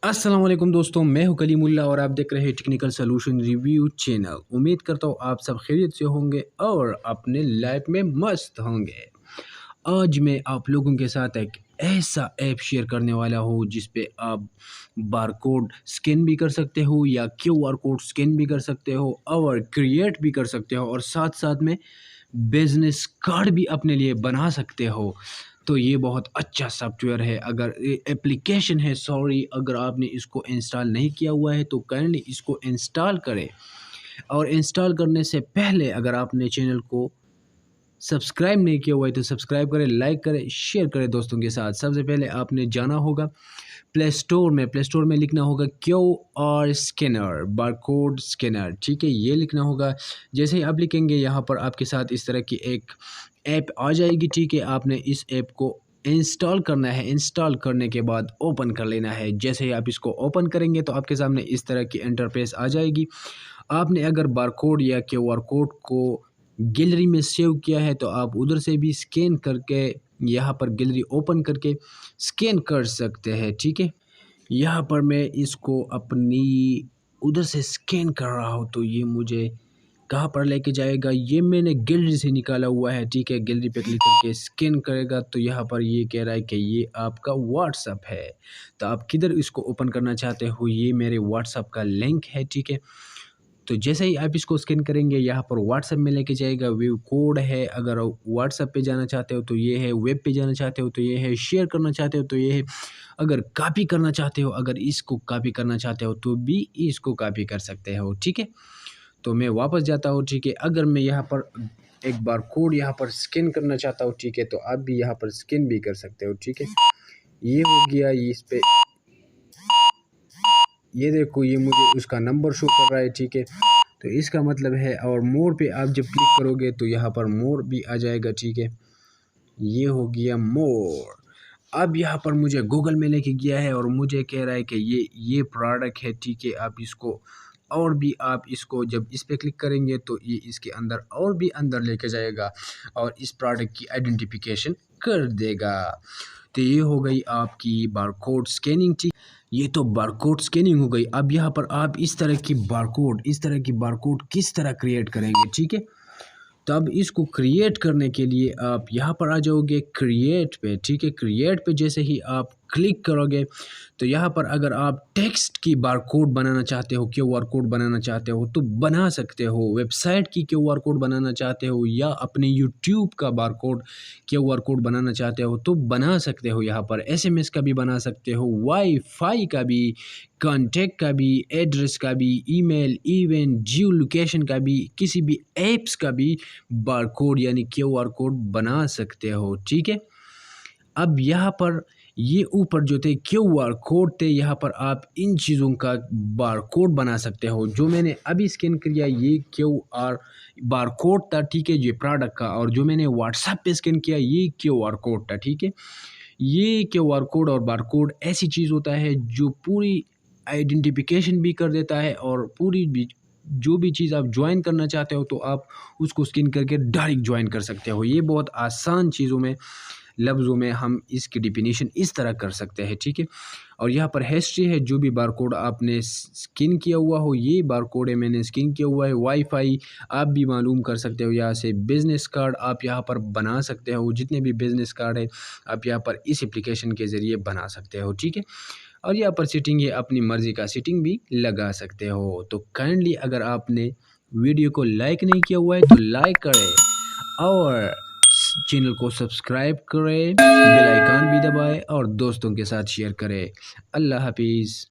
अस्सलाम वालेकुम दोस्तों, मैं हूं कलीमुल्लाह और आप देख रहे हैं टेक्निकल सॉल्यूशन रिव्यू चैनल। उम्मीद करता हूं आप सब खैरियत से होंगे और अपने लाइफ में मस्त होंगे। आज मैं आप लोगों के साथ एक ऐसा ऐप शेयर करने वाला हूं जिस पे आप बारकोड स्कैन भी कर सकते हो या क्यूआर कोड स्कैन भी कर सकते हो और क्रिएट भी कर सकते हो और साथ साथ में बिजनेस कार्ड भी अपने लिए बना सकते हो। तो ये बहुत अच्छा सॉफ्टवेयर है। अगर ये एप्लीकेशन है, सॉरी, अगर आपने इसको इंस्टॉल नहीं किया हुआ है तो काइंडली इसको इंस्टॉल करें। और इंस्टॉल करने से पहले अगर आपने चैनल को सब्सक्राइब नहीं किया हुआ है तो सब्सक्राइब करें, लाइक करें, शेयर करें दोस्तों के साथ। सबसे पहले आपने जाना होगा प्ले स्टोर में लिखना होगा Q R scanner, barcode scanner, ठीक है, ये लिखना होगा। जैसे ही आप लिखेंगे यहाँ पर आपके साथ इस तरह की एक ऐप आ जाएगी, ठीक है। आपने इस ऐप को इंस्टॉल करना है। इंस्टॉल करने के बाद ओपन कर लेना है। जैसे ही आप इसको ओपन करेंगे तो आपके सामने इस तरह की इंटरफेस आ जाएगी। आपने अगर बारकोड या क्यूआर कोड को गैलरी में सेव किया है तो आप उधर से भी स्कैन करके यहाँ पर गैलरी ओपन करके स्कैन कर सकते हैं, ठीक है। यहाँ पर मैं इसको अपनी उधर से स्कैन कर रहा हूँ तो ये मुझे कहाँ पर लेके जाएगा, ये मैंने गैलरी से निकाला हुआ है, ठीक है। गैलरी पे क्लिक करके स्कैन करेगा तो यहाँ पर ये कह रहा है कि ये आपका व्हाट्सअप है। तो आप किधर इसको ओपन करना चाहते हो, ये मेरे व्हाट्सअप का लिंक है, ठीक है। तो जैसे ही आप इसको स्कैन करेंगे यहाँ पर व्हाट्सएप में लेके जाएगा। वेब कोड है, अगर व्हाट्सएप पे जाना चाहते हो तो ये है, वेब पे जाना चाहते हो तो ये है, शेयर करना चाहते हो तो ये है, अगर कॉपी करना चाहते हो, अगर इसको कॉपी करना चाहते हो तो भी इसको कॉपी कर सकते हो, ठीक है। तो मैं वापस जाता हूँ, ठीक है। अगर मैं यहाँ पर एक बार कोड यहाँ पर स्कैन करना चाहता हूँ, ठीक है, तो आप भी यहाँ पर स्कैन भी कर सकते हो, ठीक है। ये हो गया, ये इस पे ये देखो, ये मुझे उसका नंबर शो कर रहा है, ठीक है। तो इसका मतलब है, और मोर पे आप जब क्लिक करोगे तो यहाँ पर मोर भी आ जाएगा, ठीक है। ये हो गया मोर। अब यहाँ पर मुझे गूगल में लेके गया है और मुझे कह रहा है कि ये प्रोडक्ट है, ठीक है। आप इसको और भी आप इसको जब इस पे क्लिक करेंगे तो ये इसके अंदर और भी अंदर लेके जाएगा और इस प्रोडक्ट की आइडेंटिफिकेशन कर देगा। तो ये हो गई आपकी बारकोड स्कैनिंग, ठीक। ये तो बारकोड स्कैनिंग हो गई। अब यहाँ पर आप इस तरह की बारकोड किस तरह क्रिएट करेंगे, ठीक है। तब इसको क्रिएट करने के लिए आप यहाँ पर आ जाओगे क्रिएट पे, ठीक है। क्रिएट पे जैसे ही आप क्लिक करोगे तो यहाँ पर अगर आप टेक्स्ट की बारकोड बनाना चाहते हो, क्यूआर कोड बनाना चाहते हो तो बना सकते हो। वेबसाइट की क्यूआर कोड बनाना चाहते हो या अपने यूट्यूब का बारकोड क्यूआर कोड बनाना चाहते हो तो बना सकते हो। यहाँ पर एसएमएस का भी बना सकते हो, वाईफाई का भी, कॉन्टैक्ट का भी, एड्रेस का भी, ईमेल, इवेंट, जियो लोकेशन का भी, किसी भी ऐप्स का भी बारकोड यानी क्यूआर कोड बना सकते हो, ठीक है। अब यहाँ पर ये ऊपर जो थे क्यूआर कोड थे, यहाँ पर आप इन चीज़ों का बारकोड बना सकते हो। जो मैंने अभी स्कैन किया ये क्यूआर बारकोड था, ठीक है, ये प्रोडक्ट का। और जो मैंने व्हाट्सएप पे स्कैन किया ये क्यूआर कोड था, ठीक है। ये क्यूआर कोड और बारकोड ऐसी चीज़ होता है जो पूरी आइडेंटिफिकेशन भी कर देता है और पूरी भी जो भी चीज़ आप ज्वाइन करना चाहते हो तो आप उसको स्कैन करके डायरेक्ट ज्वाइन कर सकते हो। ये बहुत आसान चीज़ों में, लफ्ज़ों में हम इसकी डेफिनेशन इस तरह कर सकते हैं, ठीक है। और यहाँ पर हिस्ट्री है, जो भी बारकोड आपने स्कैन किया हुआ हो, ये बारकोड है मैंने स्कैन किया हुआ है। वाईफाई आप भी मालूम कर सकते हो यहाँ से। बिज़नेस कार्ड आप यहाँ पर बना सकते हो, जितने भी बिज़नेस कार्ड है आप यहाँ पर इस एप्लीकेशन के ज़रिए बना सकते हो, ठीक है। और यहाँ पर सीटिंग है, अपनी मर्ज़ी का सीटिंग भी लगा सकते हो। तो काइंडली अगर आपने वीडियो को लाइक नहीं किया हुआ है तो लाइक करें और चैनल को सब्सक्राइब करें, बेल आइकन भी दबाएं और दोस्तों के साथ शेयर करें। अल्लाह हाफिज़।